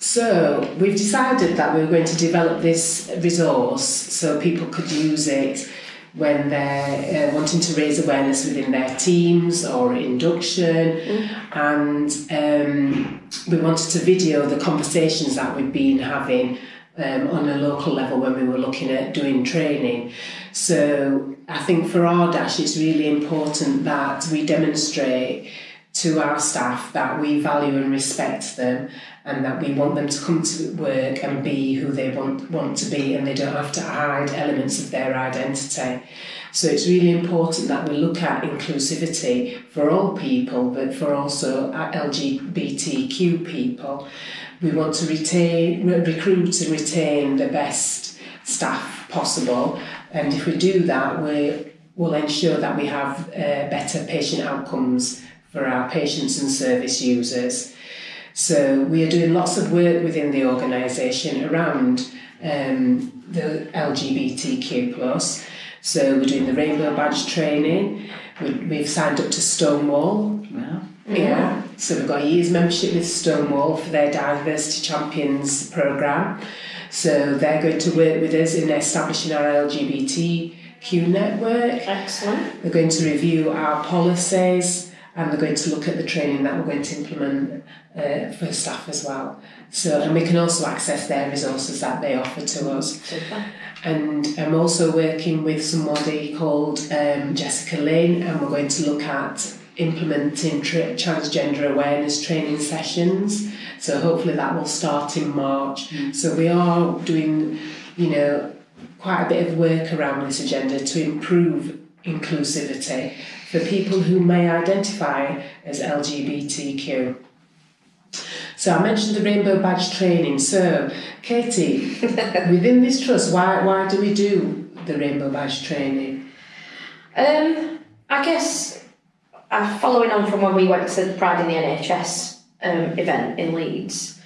So we've decided that we're going to develop this resource so people could use it when they're wanting to raise awareness within their teams or induction, and we wanted to video the conversations that we've been having on a local level when we were looking at doing training. So I think for our Dash it's really important that we demonstrate to our staff that we value and respect them, and that we want them to come to work and be who they want to be, and they don't have to hide elements of their identity. So it's really important that we look at inclusivity for all people, but for also LGBTQ people. We want to recruit and retain the best staff possible, and if we do that, we'll ensure that we have better patient outcomes for our patients and service users. So we are doing lots of work within the organisation around the LGBTQ+. So we're doing the Rainbow Badge training. We've signed up to Stonewall. Wow. Yeah. So we've got a year's membership with Stonewall for their Diversity Champions programme. So they're going to work with us in establishing our LGBTQ network. Excellent. They're going to review our policies, and they're going to look at the training that we're going to implement for staff as well. So, and we can also access their resources that they offer to us. Super. And I'm also working with somebody called Jessica Lynn, and we're going to look at implementing transgender awareness training sessions. So hopefully that will start in March. So we are doing, quite a bit of work around this agenda to improve inclusivity for people who may identify as LGBTQ. So I mentioned the Rainbow Badge training. So, Katie, within this trust, why do we do the Rainbow Badge training? I guess following on from when we went to the Pride in the NHS event in Leeds,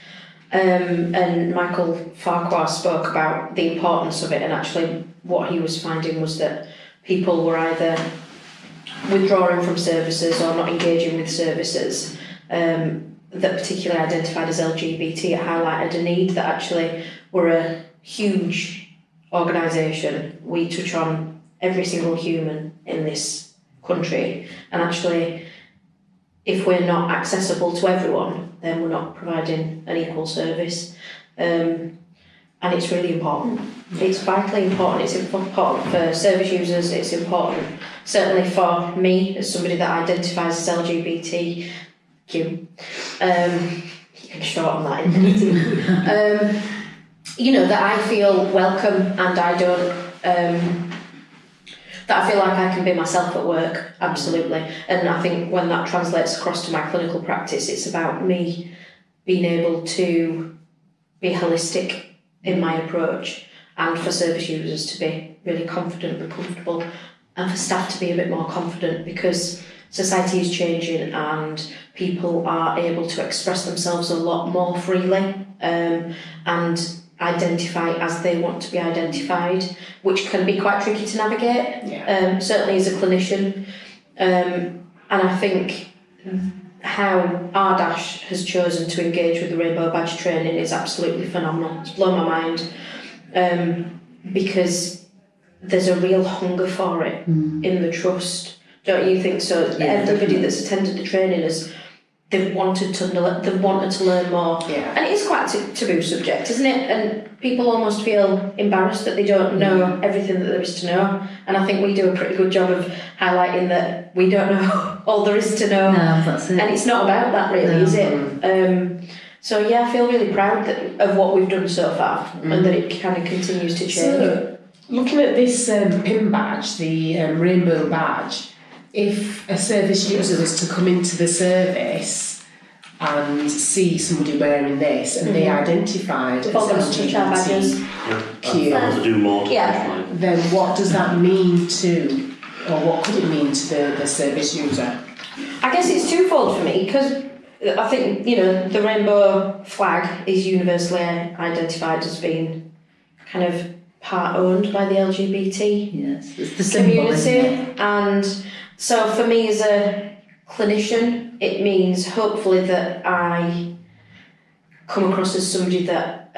and Michael Farquhar spoke about the importance of it, and actually what he was finding was that people were either withdrawing from services or not engaging with services that particularly identified as LGBT. It highlighted a need that actually we're a huge organisation. We touch on every single human in this country, and actually if we're not accessible to everyone, then we're not providing an equal service. And it's really important. It's vitally important. It's important for service users. It's important, certainly for me, as somebody that identifies as LGBTQ. You can shorten that in. That I feel welcome, and I don't. That I feel like I can be myself at work, absolutely. And I think when that translates across to my clinical practice, it's about me being able to be holistic in my approach, and for service users to be really confident and comfortable, and for staff to be a bit more confident, because society is changing and people are able to express themselves a lot more freely and identify as they want to be identified, which can be quite tricky to navigate, certainly as a clinician. And I think how our Dash has chosen to engage with the Rainbow Badge training is absolutely phenomenal. It's blown my mind, because there's a real hunger for it in the trust. Don't you think so? Yeah, everybody that's attended the training they've wanted to learn more. Yeah. And it is quite a taboo subject, isn't it? And people almost feel embarrassed that they don't know everything that there is to know. And I think we do a pretty good job of highlighting that we don't know all there is to know. No, that's it. And it's not about that really, is it? So yeah, I feel really proud of what we've done so far, and that it kind of continues to change. So, looking at this PIN badge, the Rainbow Badge, if a service user was to come into the service and see somebody wearing this and they identified as LGBTQ, to do more. Then what does that mean to, or what could it mean to the service user? I guess it's twofold for me, because I think, the rainbow flag is universally identified as being kind of part owned by the LGBT it's the community. And so for me as a clinician, it means hopefully that I come across as somebody that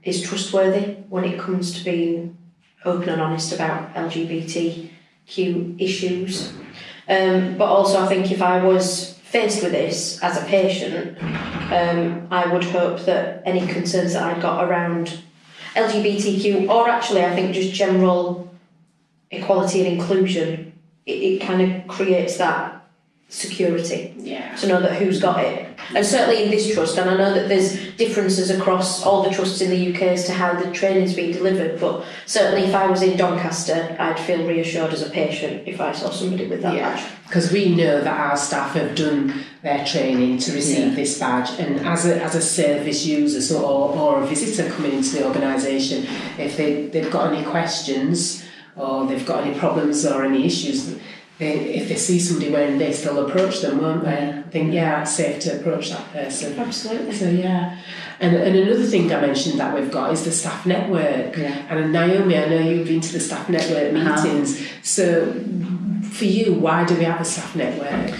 is trustworthy when it comes to being open and honest about LGBTQ issues. But also I think if I was faced with this as a patient, I would hope that any concerns that I got around LGBTQ, or actually I think just general equality and inclusion, it kind of creates that security to know that who's got it. And certainly in this trust, and I know that there's differences across all the trusts in the UK as to how the training's being delivered, but certainly if I was in Doncaster, I'd feel reassured as a patient if I saw somebody with that badge. Because we know that our staff have done their training to receive this badge, and as a service user or a visitor coming into the organisation, if they've got any questions or they've got any problems or any issues, if they see somebody wearing this, they'll approach them, won't they? I think, it's safe to approach that person. Absolutely. So, And another thing I mentioned that we've got is the staff network. Yeah. And Naomi, I know you've been to the staff network meetings. So, for you, why do we have a staff network?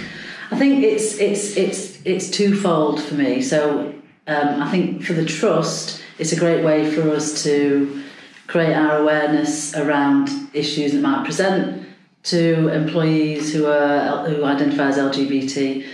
I think it's twofold for me. So, I think for the trust, it's a great way for us to create our awareness around issues that might present to employees who identify as LGBT,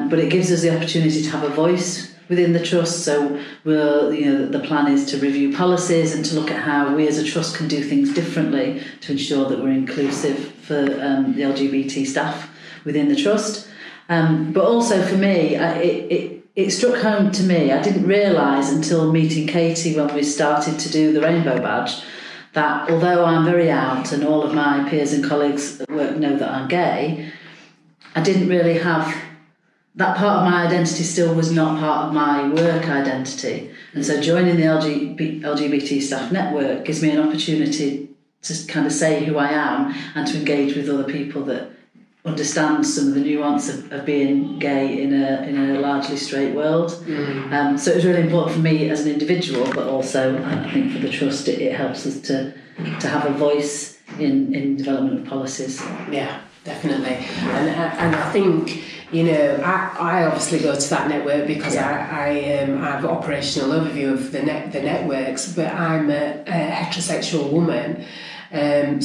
but it gives us the opportunity to have a voice within the trust. So the plan is to review policies and to look at how we as a trust can do things differently to ensure that we're inclusive for the LGBT staff within the trust. But also for me, it struck home to me. I didn't realise until meeting Katie when we started to do the Rainbow Badge that although I'm very out and all of my peers and colleagues at work know that I'm gay, I didn't really have that part of my identity. Still was not part of my work identity, and so joining the LGBT staff network gives me an opportunity to kind of say who I am and to engage with other people that understand some of the nuance of being gay in a largely straight world. So it was really important for me as an individual, but also I think for the trust it helps us to have a voice in development of policies. Yeah, definitely. And I think, I obviously go to that network because I have operational overview of the networks, but I'm a heterosexual woman. And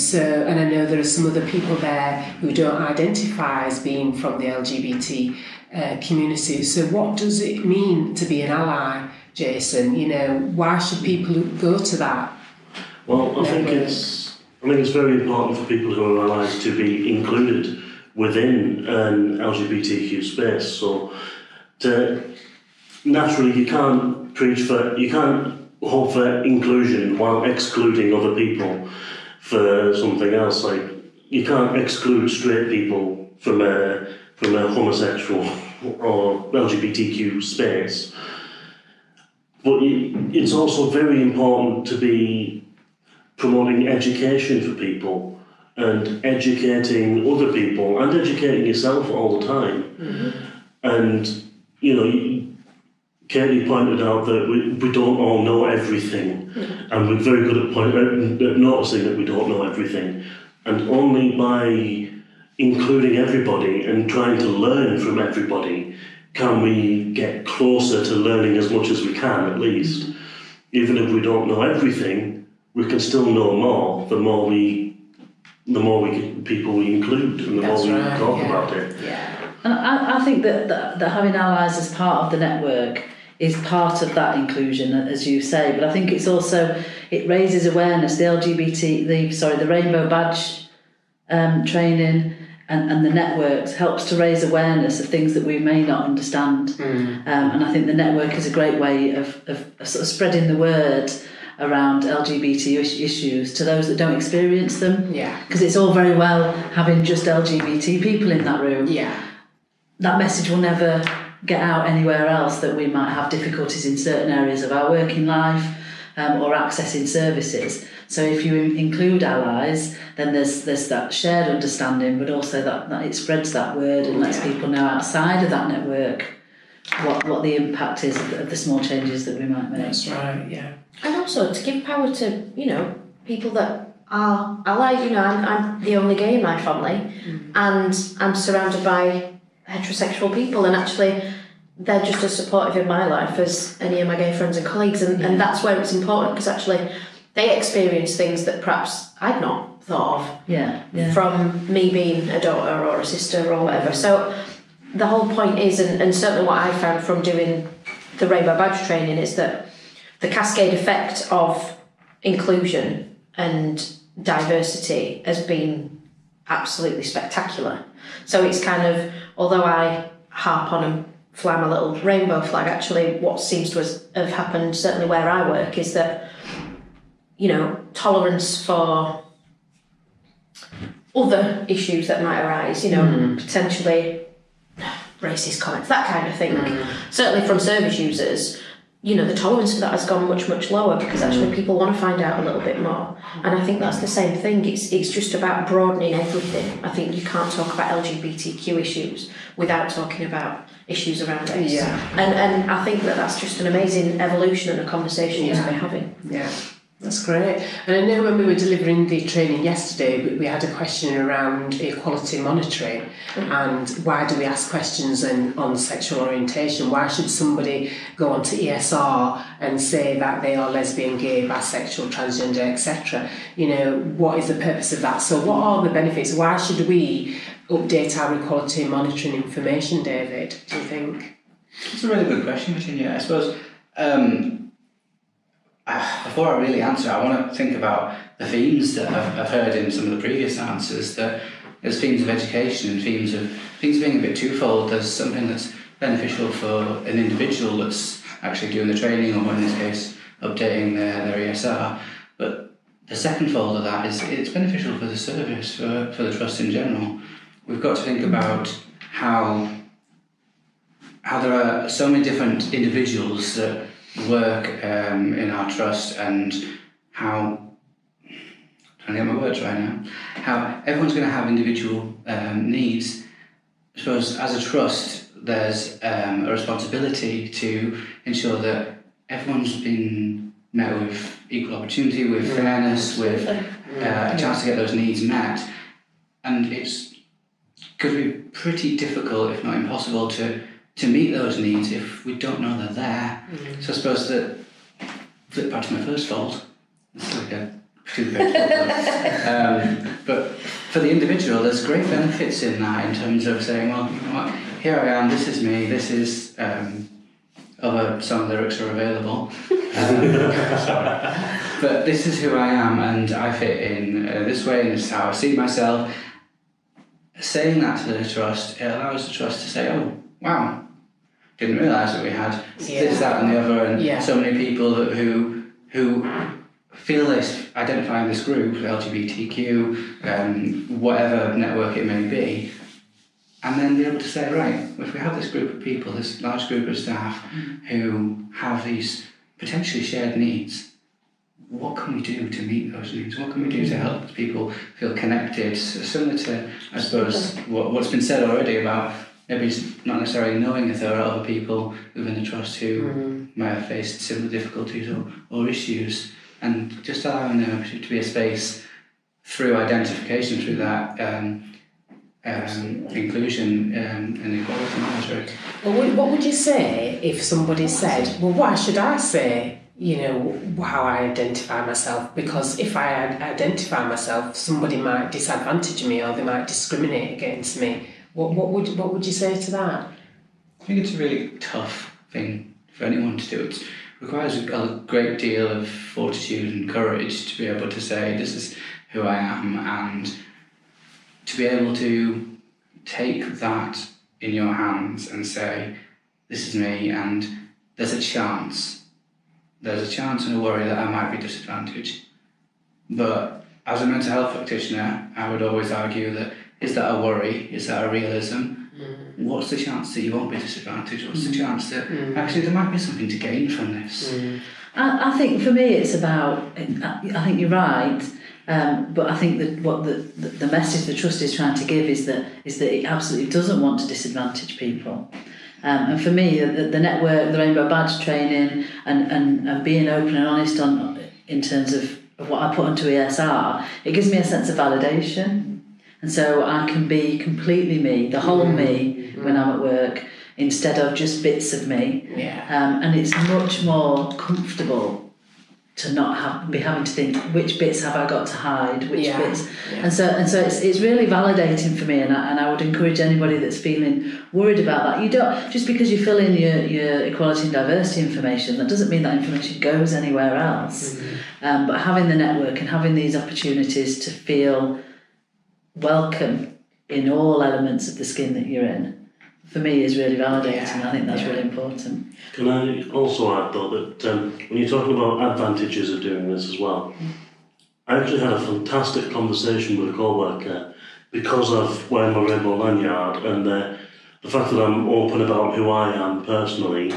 I know there are some other people there who don't identify as being from the LGBT community. So what does it mean to be an ally, Jason? Why should people go to that? Well, I think it's very important for people who are allies to be included within an LGBTQ space. So naturally you can't hope for inclusion while excluding other people for something else. Like, you can't exclude straight people from a homosexual or LGBTQ space. But it's also very important to be promoting education for people and educating other people and educating yourself all the time. And, Katie pointed out that we don't all know everything, and we're very good at noticing that we don't know everything. And only by including everybody and trying to learn from everybody can we get closer to learning as much as we can, at least. Even if we don't know everything, we can still know more the more people we include and the more we talk about it. Yeah. And I think that having allies as part of the network is part of that inclusion, as you say, but I think it's also, it raises awareness. The Rainbow Badge training and the networks helps to raise awareness of things that we may not understand. And I think the network is a great way of sort of spreading the word around LGBT issues to those that don't experience them. Because it's all very well having just LGBT people in that room. That message will never get out anywhere else, that we might have difficulties in certain areas of our working life or accessing services. So if you include allies, then there's that shared understanding, but also that it spreads that word and lets people know outside of that network what the impact is of the small changes that we might make. That's right, yeah. And also to give power to, people that are allies. I'm the only gay in my family, and I'm surrounded by heterosexual people, and actually they're just as supportive in my life as any of my gay friends and colleagues, and that's where it's important, because actually they experience things that perhaps I'd not thought of from me being a daughter or a sister or whatever. So the whole point is, and certainly what I found from doing the Rainbow Badge training, is that the cascade effect of inclusion and diversity has been absolutely spectacular. So it's kind of, although I harp on and fly my little rainbow flag, actually what seems to have happened, certainly where I work, is that, you know, tolerance for other issues that might arise, you know, potentially racist comments, that kind of thing. Certainly from service users, you know, the tolerance for that has gone much, much lower, because actually people want to find out a little bit more. And I think that's the same thing. It's just about broadening everything. I think you can't talk about LGBTQ issues without talking about issues around race. Yeah. And I think that's just an amazing evolution and a conversation to be having. Yeah. That's great. And I know when we were delivering the training yesterday, we had a question around equality monitoring and why do we ask questions on sexual orientation? Why should somebody go onto ESR and say that they are lesbian, gay, bisexual, transgender, etc.? You know, what is the purpose of that? So what are the benefits? Why should we update our equality monitoring information, David, do you think? It's a really good question, Virginia. I suppose before I really answer, I want to think about the themes that I've heard in some of the previous answers, that there's themes of education and themes of things being a bit twofold. There's something that's beneficial for an individual that's actually doing the training, or in this case, updating their ESR. But the second fold of that is it's beneficial for the service, for the trust in general. We've got to think about how there are so many different individuals that work in our trust, and how, trying to get my words right now, how everyone's going to have individual needs. I suppose as a trust there's a responsibility to ensure that everyone's been met with equal opportunity, with fairness, with a chance to get those needs met. And it's going to be pretty difficult, if not impossible, to meet those needs if we don't know they're there. So I suppose that, flip back to my first fold, it's like a two-page but for the individual, there's great benefits in that, in terms of saying, well, you know what, here I am, this is me, this is, other song lyrics are available, but this is who I am, and I fit in this way, and this is how I see myself. Saying that to the trust, it allows the trust to say, oh, wow, didn't realise that we had this, that and the other, and so many people who feel they identify in this group, LGBTQ, whatever network it may be, and then be able to say, right, if we have this group of people, this large group of staff who have these potentially shared needs, what can we do to meet those needs? What can we do to help people feel connected? Similar to, I suppose, what's been said already about maybe not necessarily knowing if there are other people within the trust who might have faced similar difficulties or issues, and just allowing them to be a space through identification, through that inclusion and equality monitoring. Well, what would you say if somebody said, well, why should I say, you know, how I identify myself? Because if I identify myself, somebody might disadvantage me, or they might discriminate against me. What would you say to that? I think it's a really tough thing for anyone to do. It requires a great deal of fortitude and courage to be able to say, this is who I am, and to be able to take that in your hands and say, this is me, and there's a chance and a worry that I might be disadvantaged. But as a mental health practitioner, I would always argue that, is that a worry? Is that a realism? What's the chance that you won't be disadvantaged? What's the chance that actually there might be something to gain from this? I think for me it's about, I think you're right, but I think that what the message the trust is trying to give is that it absolutely doesn't want to disadvantage people. And for me, the network, the Rainbow Badge training, and being open and honest in terms of what I put onto ESR, it gives me a sense of validation. And so I can be completely me, the whole me, when I'm at work, instead of just bits of me. Yeah. And it's much more comfortable to not be having to think which bits have I got to hide, which bits, and so it's really validating for me, and I would encourage anybody that's feeling worried about that. You don't, just because you fill in your equality and diversity information, that doesn't mean that information goes anywhere else. But having the network and having these opportunities to feel welcome in all elements of the skin that you're in, for me, is really validating. I think that's really important. Can I also add, though, that when you're talking about advantages of doing this as well, I actually had a fantastic conversation with a co-worker because of wearing my rainbow lanyard and the fact that I'm open about who I am personally.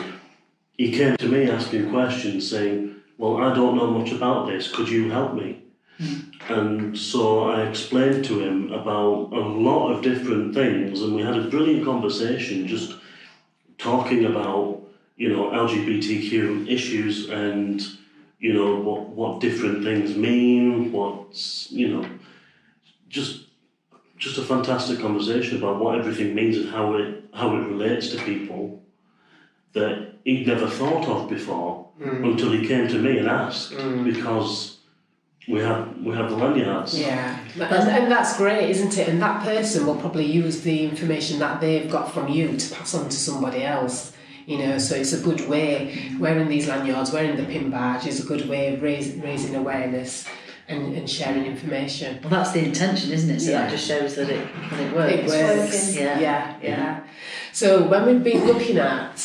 He came to me asking questions saying, well, I don't know much about this, could you help me? And so I explained to him about a lot of different things, and we had a brilliant conversation just talking about, you know, LGBTQ issues and, you know, what different things mean, what's, you know, just a fantastic conversation about what everything means and how it relates to people that he'd never thought of before until he came to me and asked, because we have the lanyards. Yeah, and that's great, isn't it? And that person will probably use the information that they've got from you to pass on to somebody else. You know, so it's a good way. Wearing these lanyards, wearing the pin badge is a good way of raising awareness and sharing information. Well, that's the intention, isn't it? So that just shows that it works. It works. Yeah. So when we've been looking at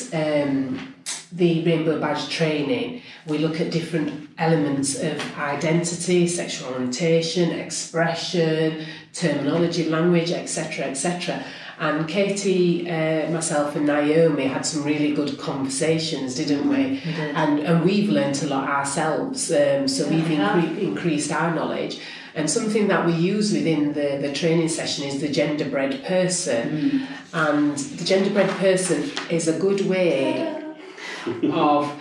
the Rainbow Badge training, we look at different elements of identity, sexual orientation, expression, terminology, language, etc., etc. And Katie, myself and Naomi had some really good conversations, didn't we? We did. And we've learnt a lot ourselves, so we've increased our knowledge. And something that we use within the training session is the gender-bred person. And the gender-bred person is a good way of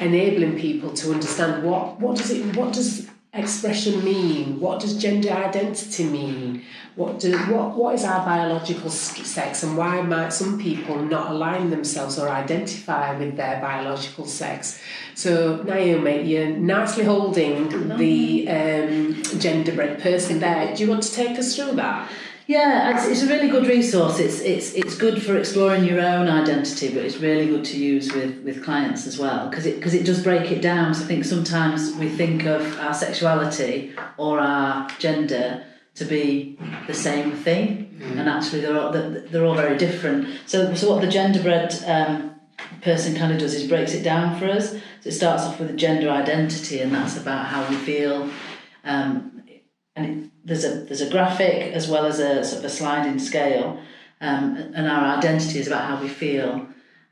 enabling people to understand what does expression mean, what does gender identity mean, what is our biological sex, and why might some people not align themselves or identify with their biological sex. So Naomi, you're nicely holding the gender-bred person there. Do you want to take us through that? Yeah, it's a really good resource. It's good for exploring your own identity, but it's really good to use with clients as well, because it does break it down. So I think sometimes we think of our sexuality or our gender to be the same thing, and actually they're all very different. So what the gender-bred person kind of does is breaks it down for us. So it starts off with a gender identity, and that's about how we feel. There's a graphic as well as a sort of a sliding scale, and our identity is about how we feel.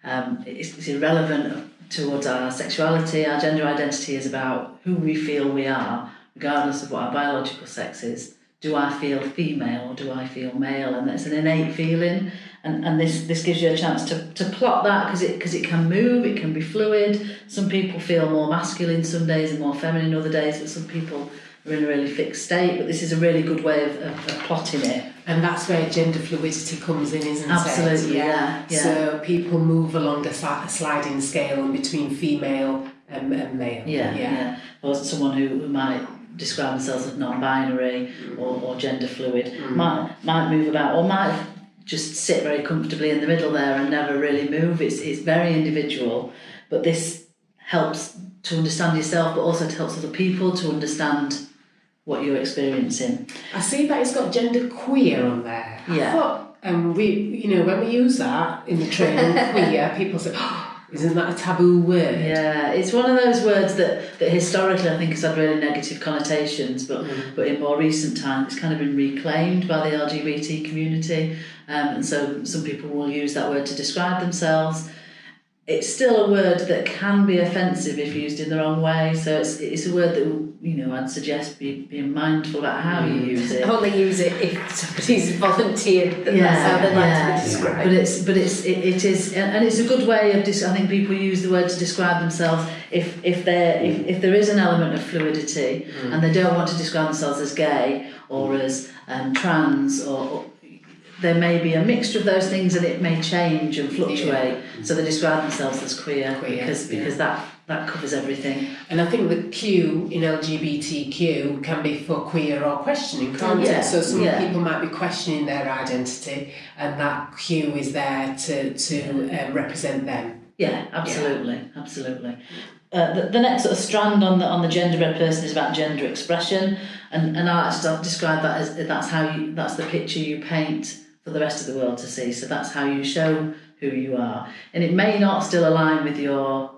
It's irrelevant towards our sexuality. Our gender identity is about who we feel we are, regardless of what our biological sex is. Do I feel female or do I feel male? And it's an innate feeling, and this gives you a chance to plot that, because it can move, it can be fluid. Some people feel more masculine some days and more feminine other days, but some people are in a really fixed state. But this is a really good way of plotting it. And that's where gender fluidity comes in, isn't it? Absolutely, yeah. So people move along a sliding scale in between female and male. Yeah. Or someone who might describe themselves as non-binary or gender fluid might move about, or might just sit very comfortably in the middle there and never really move. It's very individual, but this helps to understand yourself, but also it helps other people to understand what you're experiencing. I see that it's got gender queer on there. Yeah. And we, when we use that in the training, queer, people say, isn't that a taboo word? Yeah, it's one of those words that historically I think has had really negative connotations, but in more recent times it's kind of been reclaimed by the LGBT community, and so some people will use that word to describe themselves. It's still a word that can be offensive if used in the wrong way, so it's a word that I'd suggest being mindful about how you use it. Only use it if somebody's volunteered that that's how they like to be described. But it is, and it's a good way of I think people use the word to describe themselves if there is an element of fluidity and they don't want to describe themselves as gay or as trans or there may be a mixture of those things and it may change and fluctuate. So they describe themselves as queer because that covers everything. And I think the Q in LGBTQ can be for queer or questioning, can't it? So some people might be questioning their identity, and that Q is there to represent them. Yeah, absolutely. The next sort of strand on the gender-read person is about gender expression, and I actually describe that as that's the picture you paint for the rest of the world to see. So that's how you show who you are, and it may not still align with your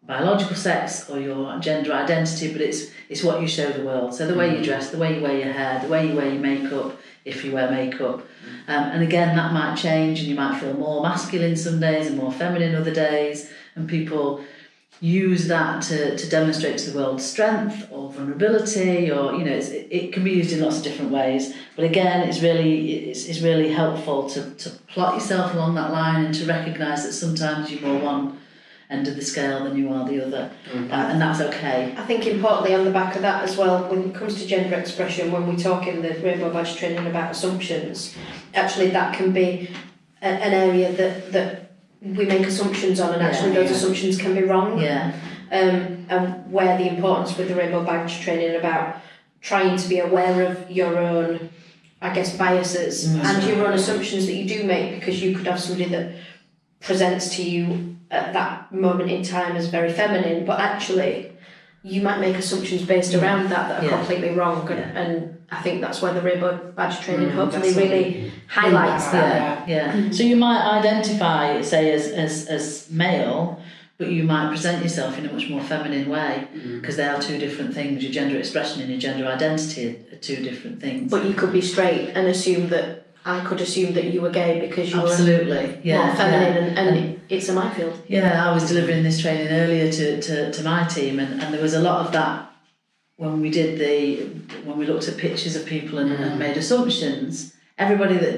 biological sex or your gender identity, but it's what you show the world. So the way you dress, the way you wear your hair, the way you wear your makeup, if you wear makeup, and again that might change, and you might feel more masculine some days and more feminine other days, and people use that to demonstrate to the world strength or vulnerability, or it can be used in lots of different ways. But again, it's really helpful to plot yourself along that line and to recognise that sometimes you're more one end of the scale than you are the other, and that's okay. I think importantly on the back of that as well, when it comes to gender expression, when we talk in the Rainbow Badge training about assumptions, actually that can be an area that we make assumptions on, and actually those assumptions can be wrong. And where the importance with the Rainbow Badge training about trying to be aware of your own, I guess, biases and your own assumptions that you do make, because you could have somebody that presents to you at that moment in time as very feminine, but actually you might make assumptions based around that are completely wrong, and I think that's where the Rainbow Badge training hopefully really highlights that. So you might identify, say, as male, but you might present yourself in a much more feminine way, because they are two different things. Your gender expression and your gender identity are two different things. But you could be straight and assume that I could assume that you were gay because you were more feminine, and it's a minefield. Yeah, I was delivering this training earlier to my team, and there was a lot of that when we looked at pictures of people and made assumptions. Everybody that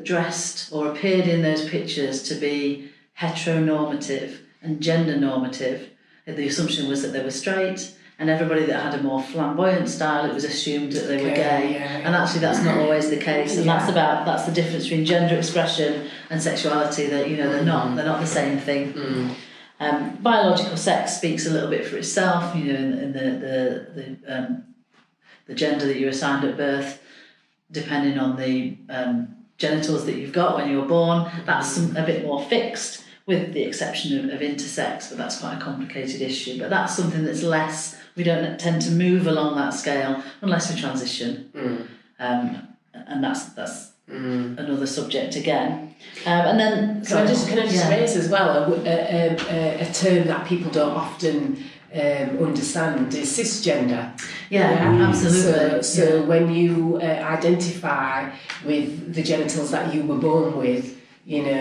dressed or appeared in those pictures to be heteronormative and gender normative, the assumption was that they were straight. And everybody that had a more flamboyant style, it was assumed that they were gay. And actually that's not always the case. And that's the difference between gender expression and sexuality, that they're not the same thing. Biological sex speaks a little bit for itself, in the gender that you're assigned at birth, depending on the genitals that you've got when you were born, that's a bit more fixed, with the exception of intersex, but that's quite a complicated issue. But that's something that's less. We don't tend to move along that scale unless we transition, and that's another subject again. And then can I just raise as well a term that people don't often understand is cisgender. Absolutely. So when you identify with the genitals that you were born with.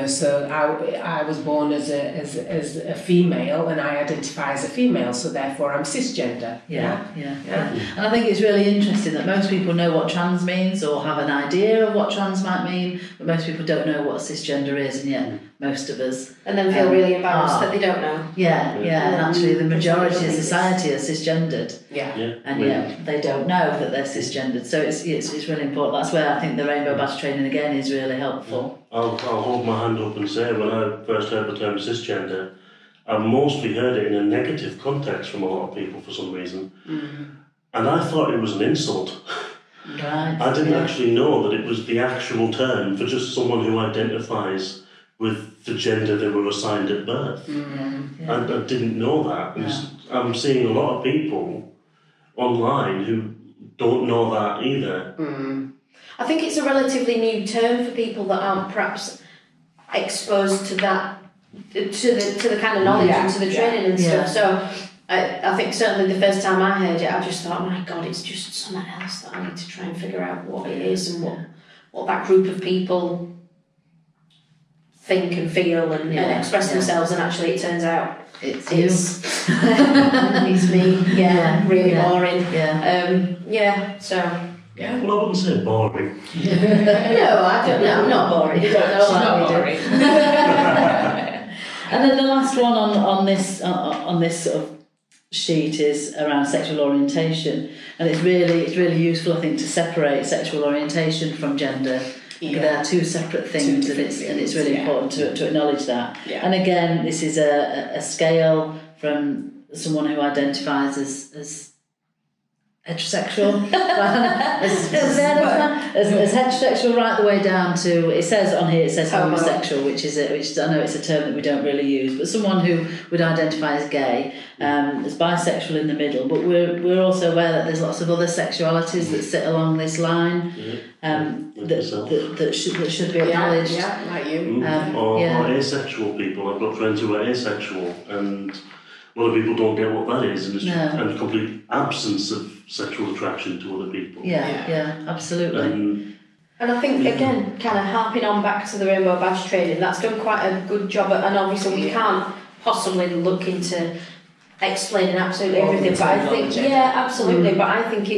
So I was born as a female, and I identify as a female, so therefore I'm cisgender. And I think it's really interesting that most people know what trans means or have an idea of what trans might mean, but most people don't know what cisgender is, and yet most of us and then feel really embarrassed that they don't know. And actually the majority of society are cisgendered, and yet they don't know that they're cisgendered. So it's really important. That's where I think the Rainbow Badge training again is really helpful. I'll hold my hand up and say, when I first heard the term cisgender, I mostly heard it in a negative context from a lot of people for some reason, and I thought it was an insult. I didn't actually know that it was the actual term for just someone who identifies with the gender they were assigned at birth. I didn't know that. I'm seeing a lot of people online who don't know that either. I think it's a relatively new term for people that aren't perhaps exposed to that, to the kind of knowledge and to the training and stuff. So I think certainly the first time I heard it, I just thought, oh my God, it's just something else that I need to try and figure out what it is and what that group of people think and feel and express themselves. And actually it turns out it's me. Really boring. Well, I wouldn't say boring. No, I don't know. I'm not boring. You don't know She's not boring. And then the last one on this sort of sheet is around sexual orientation, and it's really useful, I think, to separate sexual orientation from gender, They are two separate things, and it's really important to acknowledge that. Yeah. And again, this is a scale from someone who identifies as heterosexual, as heterosexual right the way down to, it says on here, it says homosexual, which I know it's a term that we don't really use, but someone who would identify as gay, as bisexual in the middle, but we're also aware that there's lots of other sexualities that sit along this line, that should be acknowledged. Yeah, like you. Or asexual people. I've got friends who are asexual, and a lot of people don't get what that is, and it's and complete absence of sexual attraction to other people. Yeah, absolutely. And I think, again, kind of harping on back to the Rainbow Badge training, that's done quite a good job, and obviously we can't possibly look into explaining absolutely everything, but I think, absolutely, but I think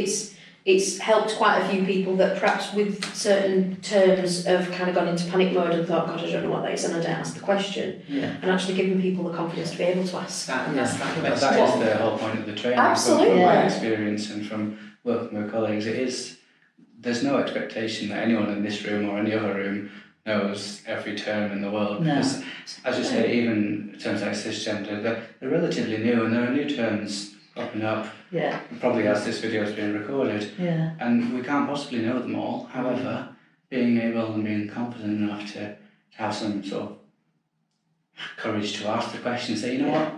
it's helped quite a few people that perhaps with certain terms have kind of gone into panic mode and thought, God, I don't know what that is, and I don't ask the question. And actually giving people the confidence to be able to ask. That is the whole point of the training. Absolutely. From my experience and from working with colleagues, there's no expectation that anyone in this room or any other room knows every term in the world. No. Because, as you say, even terms like cisgender, they're relatively new, and there are new terms popping up. Probably as this video is being recorded. And we can't possibly know them all. However, being able and being confident enough to have some sort of courage to ask the question, say, you know what,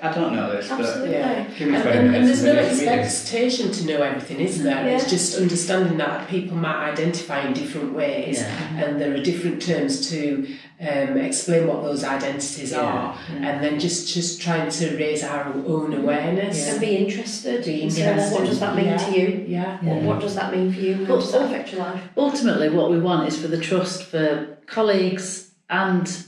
I don't know this, Absolutely. but give me 20 and minutes. there's no expectation to know everything, is there? It's just understanding that people might identify in different ways, and there are different terms to explain what those identities are, and then just trying to raise our own awareness and be interested. Interested. What does that mean to you? What does that mean for you? How does that affect your life? Ultimately, what we want is for the trust for colleagues and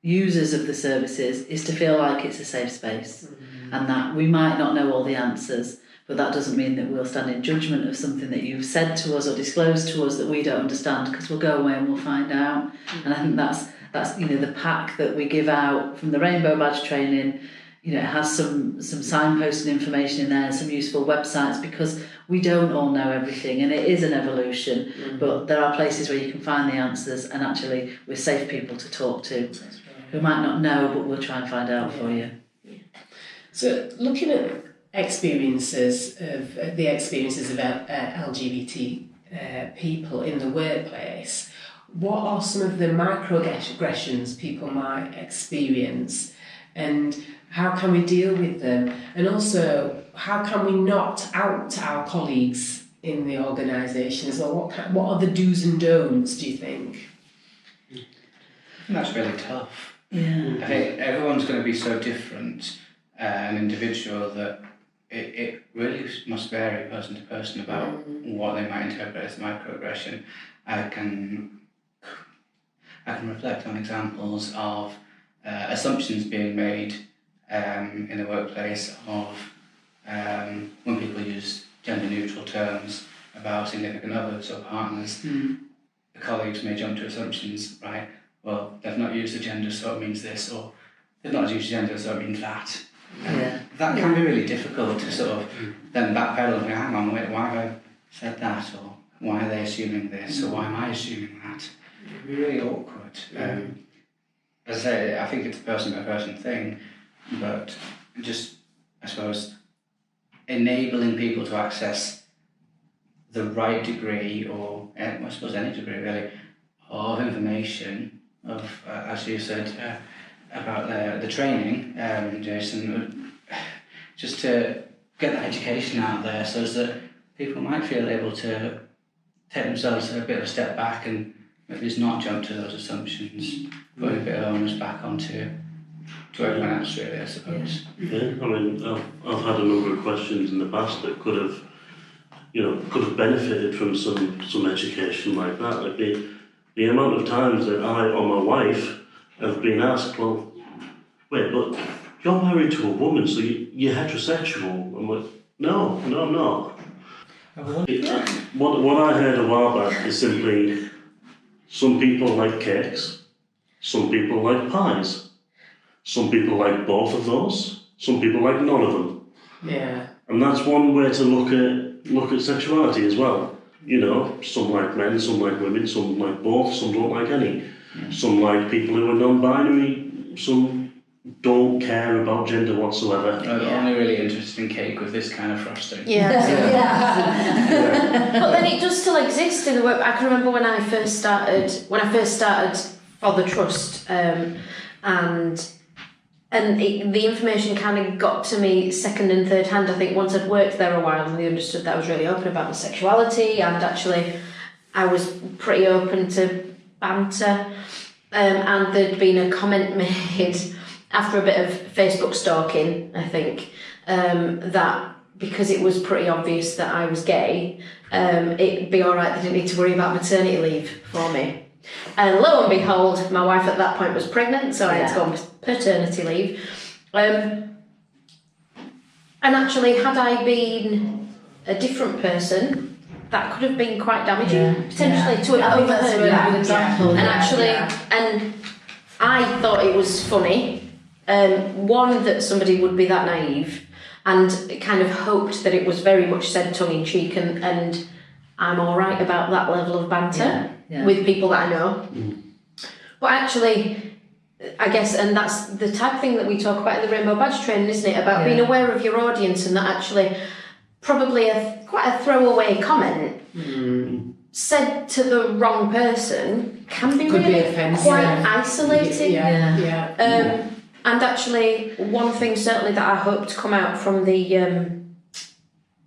users of the services is to feel like it's a safe space, and that we might not know all the answers, but that doesn't mean that we'll stand in judgment of something that you've said to us or disclosed to us that we don't understand, because we'll go away and we'll find out. And I think that's the pack that we give out from the Rainbow Badge training. It has some signposting information in there and some useful websites, because we don't all know everything, and it is an evolution, but there are places where you can find the answers, and actually we're safe people to talk to who might not know, but we'll try and find out for you. So looking at experiences of LGBT people in the workplace, what are some of the microaggressions people might experience, and how can we deal with them? And also, how can we not out our colleagues in the organisation as well? What are the do's and don'ts, do you think? That's really tough. I think everyone's going to be so different, an individual, that it really must vary person to person about what they might interpret as microaggression. I can reflect on examples of assumptions being made in the workplace of when people use gender-neutral terms about significant others or partners. The colleagues may jump to assumptions, right? Well, they've not used the gender, so it means this, or they've not used gender, so it means that. That can be really difficult to sort of then backpedal and go, hang on, wait, why have I said that? Or why are they assuming this? Or why am I assuming that? It can be really awkward. As I say, I think it's a person-by-person thing, but just, I suppose, enabling people to access the right degree, or I suppose any degree really, of information, of, as you said, about the training, Jason, just to get that education out there so that people might feel able to take themselves a bit of a step back and maybe just not jump to those assumptions, putting a bit of onus back onto everyone else, really, I suppose. I've had a number of questions in the past that could have benefited from some education like that. Like the amount of times that I or my wife have been asked, well, wait, but you're married to a woman, so you're heterosexual. I'm like, no, I'm not. What I heard a while back is simply, some people like cakes, some people like pies, some people like both of those, some people like none of them. Yeah. And that's one way to look at sexuality as well. You know, some like men, some like women, some like both, some don't like any. Some like people who are non-binary, some don't care about gender whatsoever. The only really interesting cake with this kind of frosting. Yeah. But then it does still exist in the work. I can remember when I first started for the trust, and the information kind of got to me second and third hand. I think once I'd worked there a while and they understood that I was really open about my sexuality, and actually I was pretty open to banter, and there'd been a comment made after a bit of Facebook stalking, I think, that because it was pretty obvious that I was gay, it'd be alright, they didn't need to worry about maternity leave for me. And lo and behold, my wife at that point was pregnant, so I had to go on paternity leave. And actually, had I been a different person, that could have been quite damaging, potentially, to have overheard that. And actually, and I thought it was funny, one, that somebody would be that naive, and kind of hoped that it was very much said tongue-in-cheek, and I'm alright about that level of banter with people that I know. But actually, I guess, and that's the type of thing that we talk about in the Rainbow Badge training, isn't it? About being aware of your audience, and that actually probably quite a throwaway comment said to the wrong person can be really quite isolating. And actually, one thing certainly that I hope to come out from the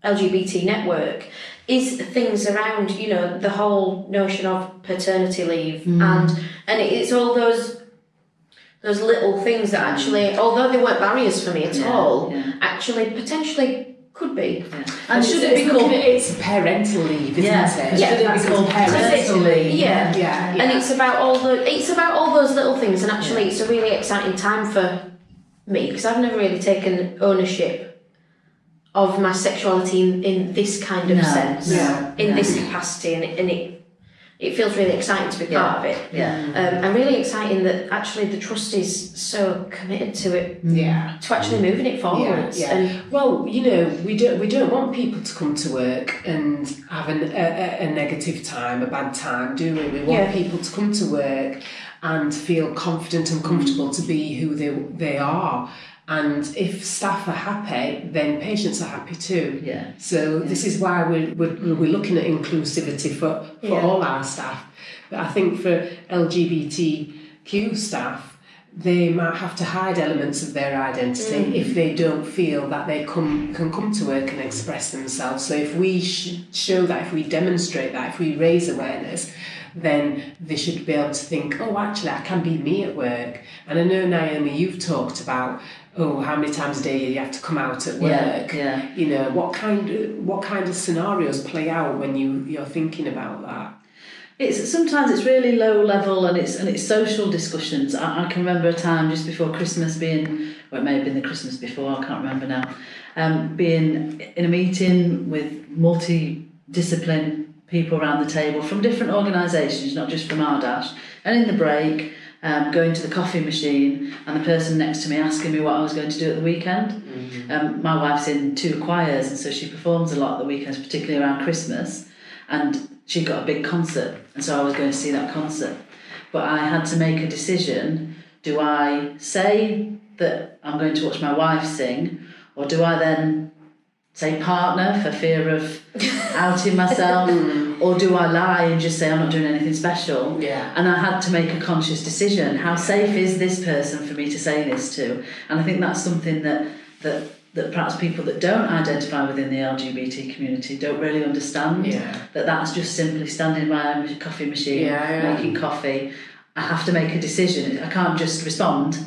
LGBT network is things around, you know, the whole notion of paternity leave, and it's all those little things that actually, although they weren't barriers for me at all, actually potentially could be. And should it be called? It's parental leave, isn't it? Should it be called parental leave? And it's about all those little things, and actually, it's a really exciting time for me because I've never really taken ownership of my sexuality in this kind of sense, in this capacity, and it feels really exciting to be part of it. And really exciting that actually the trust is so committed to it, to actually moving it forwards. And well, you know, we don't want people to come to work and have a negative time, a bad time, do we? We want people to come to work and feel confident and comfortable to be who they are. And if staff are happy, then patients are happy too. So this is why we're looking at inclusivity for all our staff. But I think for LGBTQ staff, they might have to hide elements of their identity if they don't feel that they can come to work and express themselves. So if we show that, if we demonstrate that, if we raise awareness, then they should be able to think, oh, actually, I can be me at work. And I know, Naomi, you've talked about, how many times a day you have to come out at work. You know, what kind of scenarios play out when you're thinking about that? Sometimes it's really low level, and it's social discussions. I can remember a time just before Christmas being, well, it may have been the Christmas before, I can't remember now, being in a meeting with multi-discipline people around the table from different organisations, not just from Ardash, and in the break, going to the coffee machine, and the person next to me asking me what I was going to do at the weekend. My wife's in 2 choirs, and so she performs a lot at the weekends, particularly around Christmas, and she got a big concert, and so I was going to see that concert. But I had to make a decision. Do I say that I'm going to watch my wife sing, or do I then say partner for fear of outing myself, or do I lie and just say I'm not doing anything special? And I had to make a conscious decision. How safe is this person for me to say this to? And I think that's something that perhaps people that don't identify within the LGBT community don't really understand. That that's just simply standing by a coffee machine, making coffee. I have to make a decision. I can't just respond.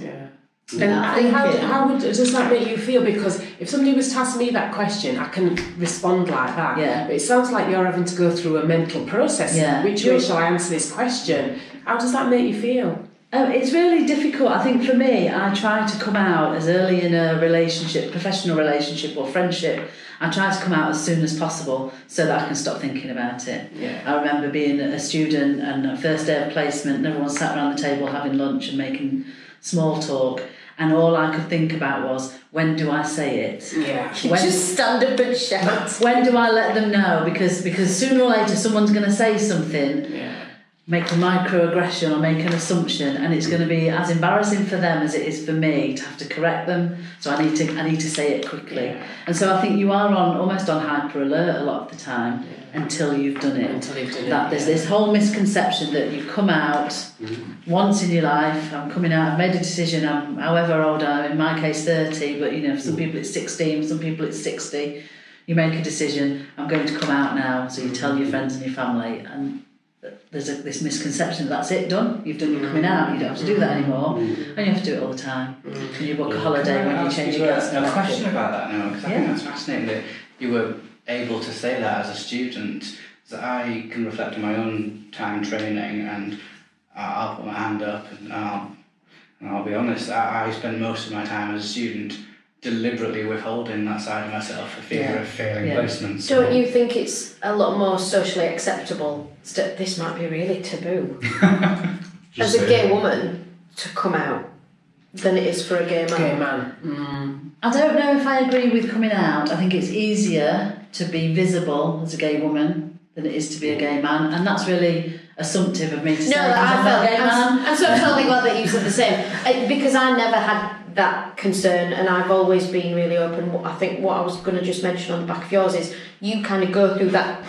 And how does that make you feel? Because if somebody was to ask me that question, I can respond like that. But it sounds like you're having to go through a mental process. Which way shall I answer this question? How does that make you feel? It's really difficult. I think for me, I try to come out as early in a relationship, professional relationship or friendship. I try to come out as soon as possible so that I can stop thinking about it. I remember being a student and a first day of placement, and everyone sat around the table having lunch and making small talk. and all I could think about was, when do I say it? Yeah. You just stand up and shout. When do I let them know? Because sooner or later someone's going to say something, make a microaggression or make an assumption, and it's going to be as embarrassing for them as it is for me to have to correct them. So I need to say it quickly. Yeah. And so I think you are almost on hyper alert a lot of the time until you've done it. There's this whole misconception that you come out once in your life. I'm coming out. I've made a decision. I'm however old I am. In my case, 30. But for some people it's 16. Some people it's 60. You make a decision. I'm going to come out now. So you tell your friends and your family, and there's this misconception that's it, done. You've done your coming out. You don't have to do that anymore, and you have to do it all the time. And you book a holiday when you change your gas. A question about that now, because I think that's fascinating that you were able to say that as a student. That I can reflect on my own time training, and I'll put my hand up, and I'll be honest. I spend most of my time as a student deliberately withholding that side of myself for fear of failing placements. Don't you think it's a lot more socially acceptable? This might be really taboo. As a gay woman to come out than it is for a gay man. I don't know if I agree with coming out. I think it's easier to be visible as a gay woman than it is to be a gay man, and that's really assumptive of me to say I'm not a gay man. I'm so totally glad that you said the same, because I never had that concern, and I've always been really open. I think what I was going to just mention on the back of yours is you kind of go through that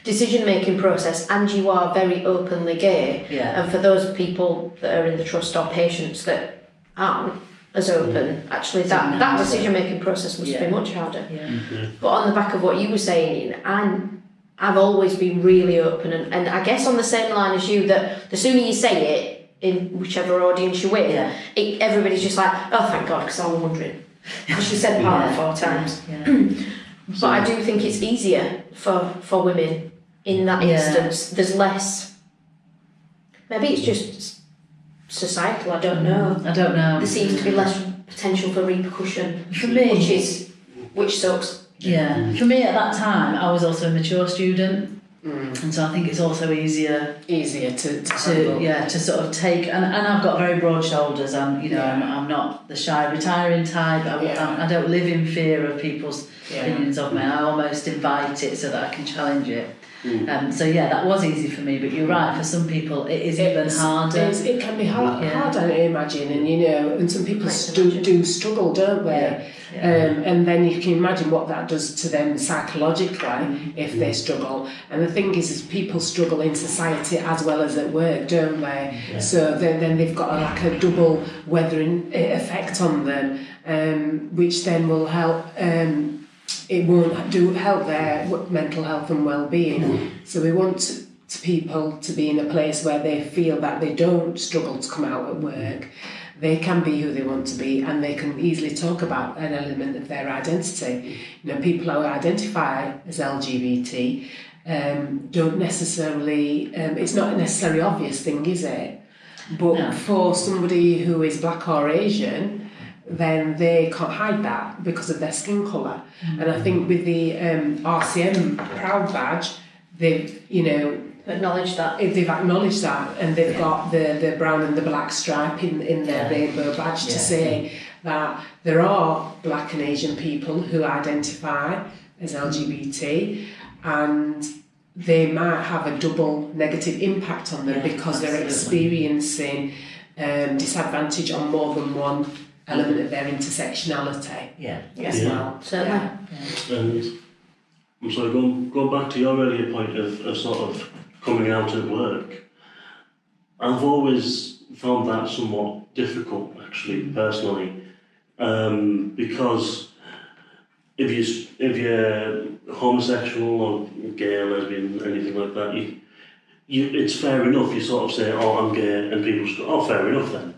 decision-making process, and you are very openly gay. And for those people that are in the trust or patients that aren't as open, actually that decision-making process must be much harder. But on the back of what you were saying, I've always been really open, and I guess on the same line as you, that the sooner you say it, in whichever audience you're with, everybody's just like, oh, thank God, because I was wondering. She said partner 4 times. But I do think it's easier for women in that instance. There's less, maybe it's just societal, I don't know. There seems to be less potential for repercussion, for me, which sucks. For me at that time, I was also a mature student. And so I think it's also easier to sort of take, and I've got very broad shoulders. I'm not the shy retiring type. I don't live in fear of people's opinions of me. I almost invite it so that I can challenge it. That was easy for me, but you're right, for some people it is even harder. It can be hard, I imagine, and some people do struggle, don't they? And then you can imagine what that does to them psychologically if they struggle. And the thing is people struggle in society as well as at work, don't they? So then they've got a double weathering effect on them, which then will help. It won't help their mental health and well-being. So we want people to be in a place where they feel that they don't struggle to come out at work. They can be who they want to be, and they can easily talk about an element of their identity. People who identify as LGBT don't necessarily, it's not a necessarily obvious thing, is it? But for somebody who is black or Asian, then they can't hide that because of their skin colour. And I think with the RCM Proud badge, they've, acknowledged that. They've acknowledged that, and they've got the brown and the black stripe in their rainbow badge to say that there are black and Asian people who identify as LGBT, and they might have a double negative impact on them because they're experiencing disadvantage on more than one element of their intersectionality as well. Certainly. And I'm sorry, going back to your earlier point of sort of coming out at work, I've always found that somewhat difficult, actually, personally, because if you're homosexual or gay or lesbian, anything like that, it's fair enough. You sort of say, "Oh, I'm gay," and people just go, "Oh, fair enough then."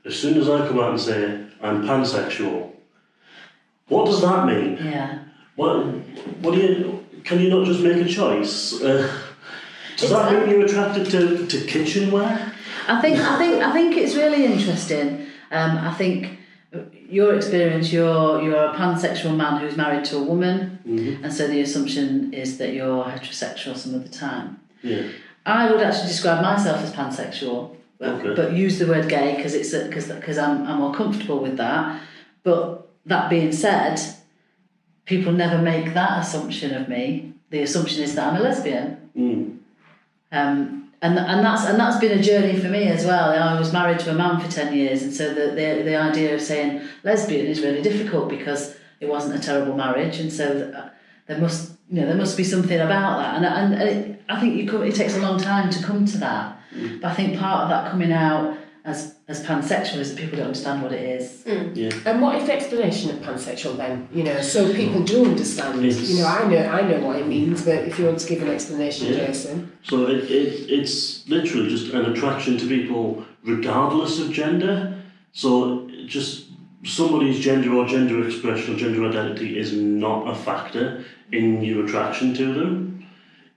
As soon as I come out and say I'm pansexual, what does that mean? What do you? Can you not just make a choice? Does that mean you're attracted to kitchenware? I think it's really interesting. I think your experience, you're a pansexual man who's married to a woman, and so the assumption is that you're heterosexual some of the time. I would actually describe myself as pansexual. but use the word gay because I'm more comfortable with that. But that being said, people never make that assumption of me. The assumption is that I'm a lesbian. And that's been a journey for me as well. I was married to a man for 10 years, and so the idea of saying lesbian is really difficult because it wasn't a terrible marriage, and so there must be something about that. And I think it takes a long time to come to that. But I think part of that coming out as pansexual is that people don't understand what it is. Yeah. And what is the explanation of pansexual then? So people do understand. I know what it means, but if you want to give an explanation, Jason. So it's literally just an attraction to people regardless of gender. So just somebody's gender or gender expression or gender identity is not a factor in your attraction to them.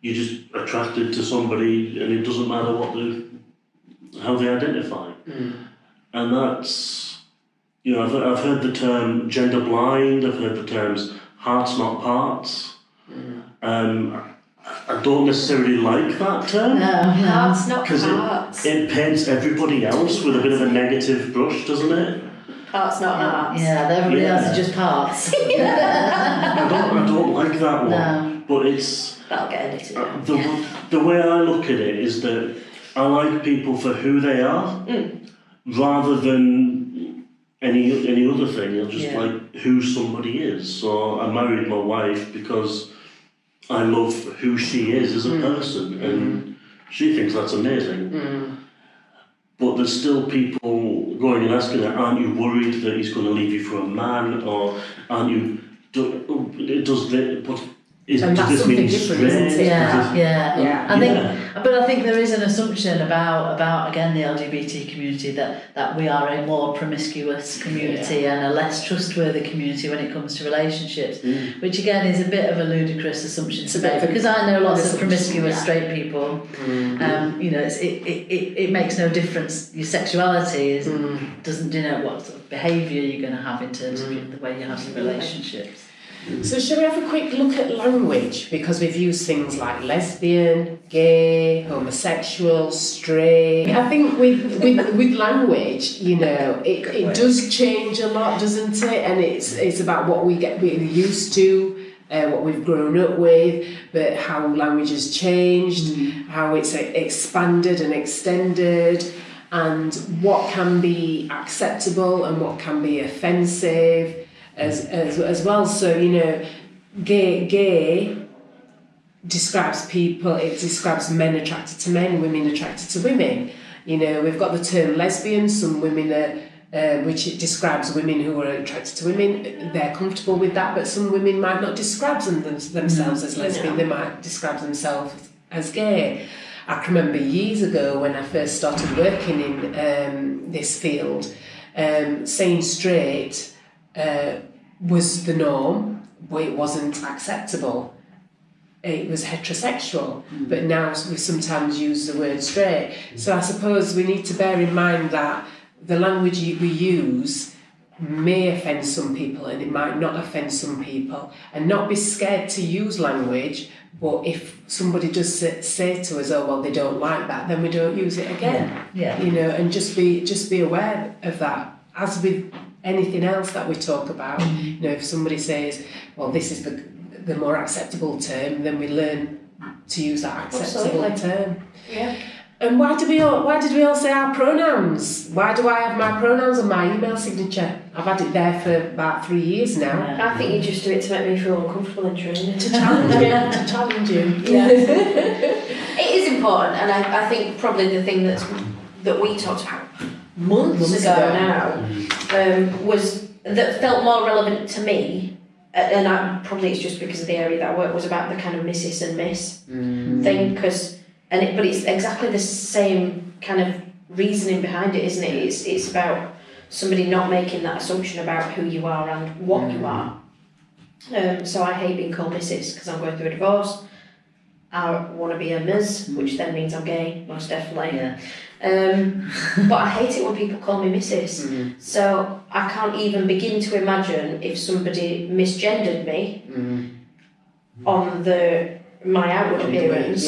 You're just attracted to somebody, and it doesn't matter how they identify. And that's, I've heard the term gender blind, I've heard the terms hearts not parts. I don't necessarily like that term. No, hearts not parts. Because it paints everybody else with a bit of a negative brush, doesn't it? Parts not hearts. Yeah, everybody else is just parts. I don't like that one. No. But it's... That'll get edited out. The way I look at it is that I like people for who they are, rather than any other thing. I just like who somebody is. So I married my wife because I love who she is as a person, and she thinks that's amazing. But there's still people going and asking her, aren't you worried that he's going to leave you for a man, or aren't you? Does this mean he's straight? I think there is an assumption about again the LGBT community that we are a more promiscuous community and a less trustworthy community when it comes to relationships, which again is a bit of a ludicrous assumption to make, because I know lots of promiscuous straight people. It makes no difference. Your sexuality doesn't denote what sort of behaviour you're going to have in terms of the way you have some relationships. So shall we have a quick look at language? Because we've used things like lesbian, gay, homosexual, straight. I think with language, it does change a lot, doesn't it? And it's about what we're used to, what we've grown up with, but how language has changed, how it's expanded and extended, and what can be acceptable and what can be offensive. As well, so gay describes people. It describes men attracted to men, women attracted to women. We've got the term lesbian. Some women which it describes women who are attracted to women. They're comfortable with that, but some women might not describe themselves as lesbian. They might describe themselves as gay. I can remember years ago when I first started working in this field, saying straight was the norm, but it wasn't acceptable. It was heterosexual, but now we sometimes use the word straight. So I suppose we need to bear in mind that the language we use may offend some people and it might not offend some people, and not be scared to use language. But if somebody does say to us, oh well, they don't like that, then we don't use it again. And just be aware of that. As with anything else that we talk about, if somebody says, well, this is the more acceptable term, then we learn to use that acceptable term. Yeah. And why did we all say our pronouns? Why do I have my pronouns on my email signature? I've had it there for about 3 years now. I think you just do it to make me feel uncomfortable in training. To challenge you. Yeah. It is important, and I think probably the thing that we talked about months ago now was that felt more relevant to me, and probably it's just because of the area that I work, was about the kind of Mrs. and Miss thing, but it's exactly the same kind of reasoning behind it, isn't it? It's about somebody not making that assumption about who you are and what you are. So I hate being called Mrs. because I'm going through a divorce. I want to be a Ms, which then means I'm gay, most definitely. Yeah. But I hate it when people call me Mrs. So I can't even begin to imagine if somebody misgendered me on my outward appearance.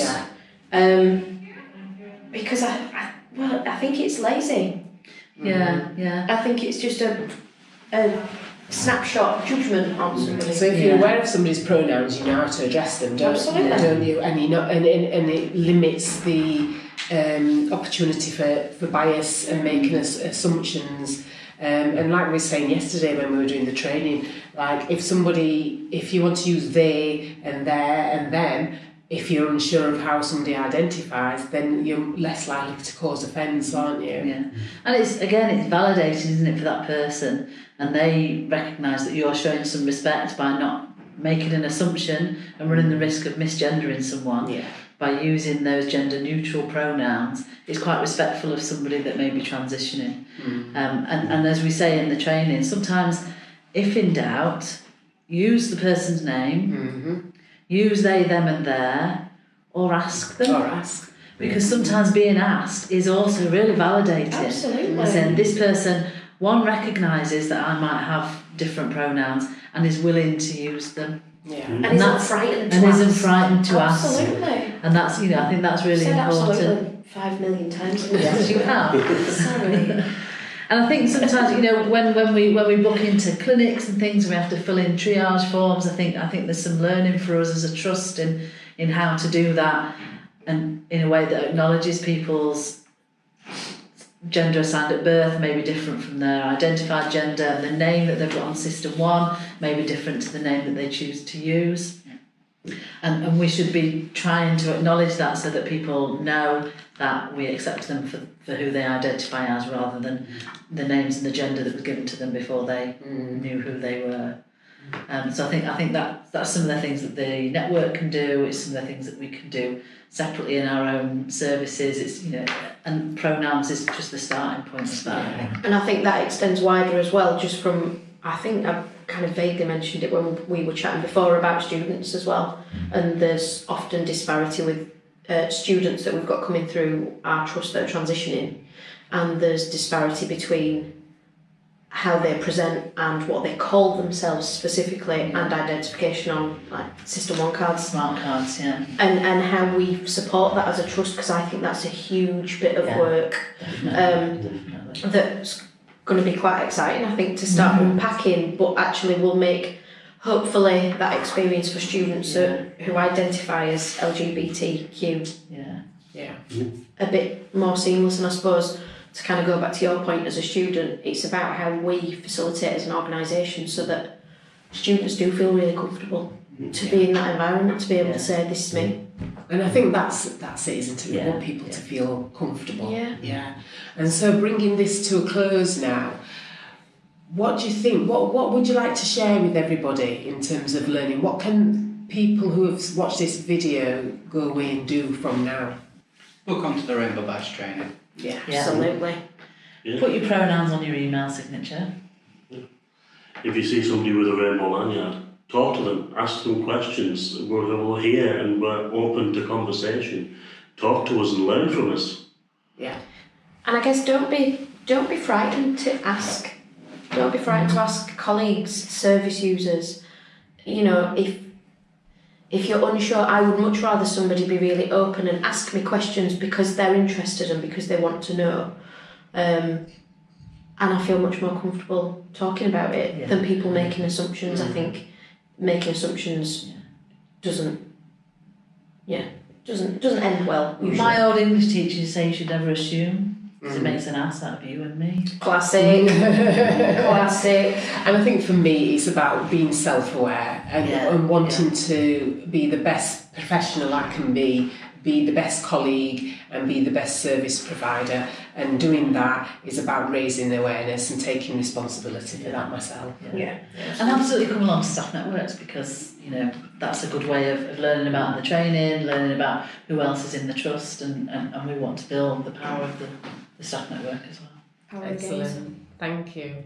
Because Well, I think it's lazy. Yeah. I think it's just a snapshot judgment on somebody. So if you're aware of somebody's pronouns, you know how to address them, don't you? And you know, and it limits the opportunity for bias and making assumptions. And like we were saying yesterday when we were doing the training, like if you want to use they and their and them, if you're unsure of how somebody identifies, then you're less likely to cause offence, aren't you? Yeah. And it's validating, isn't it, for that person, and they recognise that you're showing some respect by not making an assumption and running the risk of misgendering someone. Yeah. By using those gender neutral pronouns. It's quite respectful of somebody that may be transitioning. And as we say in the training, sometimes if in doubt, use the person's name, use they, them and their, or ask them. Because sometimes being asked is also really validating. Absolutely. And saying this person, one recognises that I might have different pronouns and is willing to use them. Yeah. And isn't frightened to ask. Absolutely. And that's, I think that's really important. Absolutely 5 million times. Yes, you have. Sorry. And I think sometimes, when we book into clinics and things, and we have to fill in triage forms. I think there's some learning for us as a trust in how to do that, and in a way that acknowledges people's gender assigned at birth may be different from their identified gender, and the name that they've got on System 1 may be different to the name that they choose to use. And we should be trying to acknowledge that so that people know that we accept them for who they identify as, rather than the names and the gender that was given to them before they knew who they were. So I think that's some of the things that the network can do. It's some of the things that we can do separately in our own services. It's and pronouns is just the starting point of that. I think. And I think that extends wider as well. Just from, I think I've kind of vaguely mentioned it when we were chatting before about students as well. And there's often disparity with students that we've got coming through our trust that are transitioning, and there's disparity between how they present and what they call themselves specifically, and identification on like System 1 cards, smart cards, and how we support that as a trust, because I think that's a huge bit of work that's going to be quite exciting, I think, to start unpacking, but actually will make hopefully that experience for students who identify as LGBTQ a bit more seamless. And I suppose, to kind of go back to your point as a student, it's about how we facilitate as an organisation so that students do feel really comfortable to be in that environment, to be able to say, this is me. And I think that's it, isn't it? We want people to feel comfortable. Yeah. And so bringing this to a close now, what do you think? What would you like to share with everybody in terms of learning? What can people who have watched this video go away and do from now? Book onto the Rainbow Badge training. Yeah, absolutely. Yeah. Put your pronouns on your email signature. If you see somebody with a rainbow lanyard, talk to them, ask them questions. We're here and we're open to conversation. Talk to us and learn from us. Yeah. And I guess don't be frightened to ask. Don't be frightened to ask colleagues, service users. If you're unsure, I would much rather somebody be really open and ask me questions because they're interested and because they want to know. And I feel much more comfortable talking about it than people making assumptions. I think making assumptions doesn't end well, usually. My old English teacher used to say you should never assume, because it makes an ass out of you and me. Classic. Classic. And I think for me, it's about being self-aware and wanting to be the best professional I can be the best colleague and be the best service provider. And doing that is about raising awareness and taking responsibility for that myself. Yeah. And absolutely come along to staff networks, because that's a good way of learning about the training, learning about who else is in the trust, and we want to build the power of the staff network as well. Excellent. Thank you.